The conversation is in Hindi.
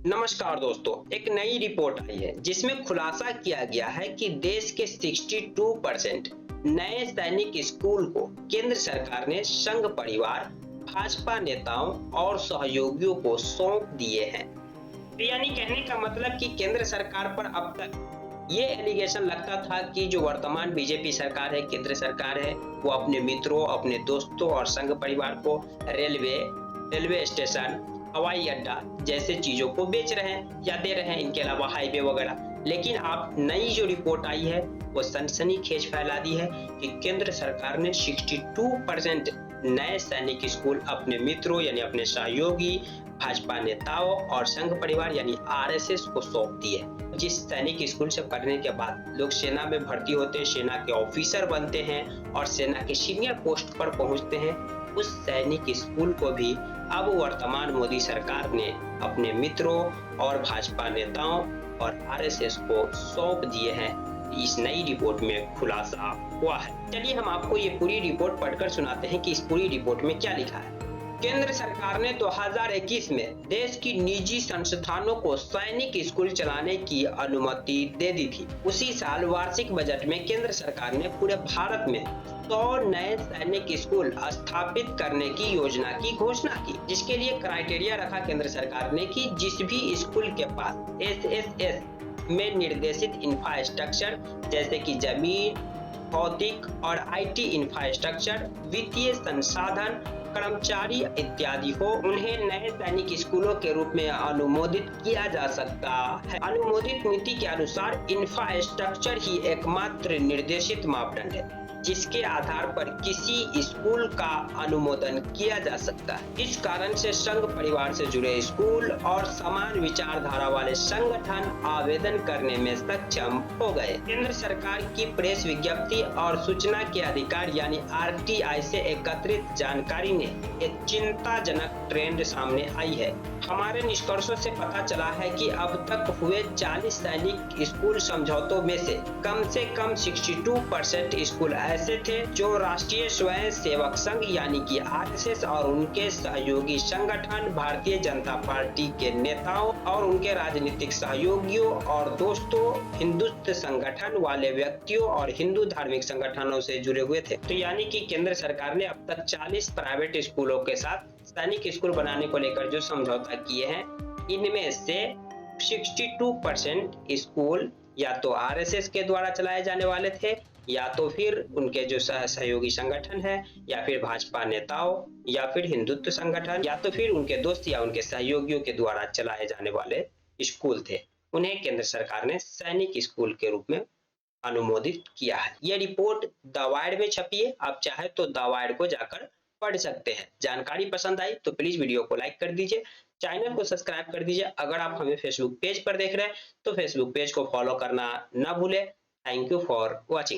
नमस्कार दोस्तों, एक नई रिपोर्ट आई है जिसमें खुलासा किया गया है कि देश के 62% नए सैनिक स्कूल को केंद्र सरकार ने संघ परिवार, भाजपा नेताओं और सहयोगियों को सौंप दिए हैं। तो यानी कहने का मतलब कि केंद्र सरकार पर अब तक ये एलिगेशन लगता था कि जो वर्तमान बीजेपी सरकार है, केंद्र सरकार है, वो अपने मित्रों, अपने दोस्तों और संघ परिवार को रेलवे स्टेशन, हवाई अड्डा जैसे चीजों को बेच रहे हैं या दे रहे हैं, इनके अलावा हाईवे वगैरह। लेकिन अब नई जो रिपोर्ट आई है वो सनसनीखेज फैला दी है कि केंद्र सरकार ने 62% नए सैनिक स्कूल अपने मित्रों यानी अपने सहयोगी, भाजपा नेताओं और संघ परिवार यानी आरएसएस को सौंप दिए। जिस सैनिक स्कूल से पढ़ने के बाद लोग सेना में भर्ती होते हैं, सेना के ऑफिसर बनते हैं और सेना के सीनियर पोस्ट पर पहुंचते हैं, उस सैनिक स्कूल को भी अब वर्तमान मोदी सरकार ने अपने मित्रों और भाजपा नेताओं और आरएसएस को सौंप दिए हैं। इस नई रिपोर्ट में खुलासा हुआ है। चलिए हम आपको ये पूरी रिपोर्ट पढ़कर सुनाते हैं कि इस पूरी रिपोर्ट में क्या लिखा है। केंद्र सरकार ने 2021 में देश की निजी संस्थानों को सैनिक स्कूल चलाने की अनुमति दे दी थी। उसी साल वार्षिक बजट में केंद्र सरकार ने पूरे भारत में 100 नए सैनिक स्कूल स्थापित करने की योजना की घोषणा की, जिसके लिए क्राइटेरिया रखा केंद्र सरकार ने कि जिस भी स्कूल के पास एसएसएस में निर्देशित इंफ्रास्ट्रक्चर जैसे कि जमीन, भौतिक और आईटी इंफ्रास्ट्रक्चर, वित्तीय संसाधन, कर्मचारी इत्यादि हो, उन्हें नए सैनिक स्कूलों के रूप में अनुमोदित किया जा सकता है। अनुमोदित नीति के अनुसार इंफ्रास्ट्रक्चर ही एकमात्र निर्देशित मापदंड है जिसके आधार पर किसी स्कूल का अनुमोदन किया जा सकता है। इस कारण से संघ परिवार से जुड़े स्कूल और समान विचारधारा वाले संगठन आवेदन करने में सक्षम हो गए। केंद्र सरकार की प्रेस विज्ञप्ति और सूचना के अधिकार यानी आरटीआई से एकत्रित जानकारी ने एक चिंताजनक ट्रेंड सामने आई है। हमारे निष्कर्षों से पता चला है कि अब तक हुए 40 सैनिक स्कूल समझौतों में से कम 62% स्कूल ऐसे थे जो राष्ट्रीय स्वयं सेवक संघ यानी कि आरएसएस और उनके सहयोगी संगठन, भारतीय जनता पार्टी के नेताओं और उनके राजनीतिक सहयोगियों और दोस्तों, हिंदुत्व संगठन वाले व्यक्तियों और हिंदू धार्मिक संगठनों से जुड़े हुए थे। तो यानी कि केंद्र सरकार ने अब तक 40 प्राइवेट स्कूलों के साथ सैनिक स्कूल बनाने को लेकर जो समझौता किए हैं, इनमें से 62% स्कूल या तो आरएसएस के द्वारा चलाए जाने वाले थे या तो फिर उनके जो सहयोगी संगठन है या फिर भाजपा नेताओं या फिर हिंदुत्व संगठन या तो फिर उनके दोस्त या उनके सहयोगियों के द्वारा चलाए जाने वाले स्कूल थे। उन्हें केंद्र सरकार ने सैनिक स्कूल के रूप में अनुमोदित किया है। यह रिपोर्ट द वायर में छपी है, आप चाहे तो द वायर को जाकर पढ़ सकते हैं। जानकारी पसंद आई तो प्लीज वीडियो को लाइक कर दीजिए, चैनल को सब्सक्राइब कर दीजिए। अगर आप हमें फेसबुक पेज पर देख रहे हैं तो फेसबुक पेज को फॉलो करना ना भूलें। Thank you for watching.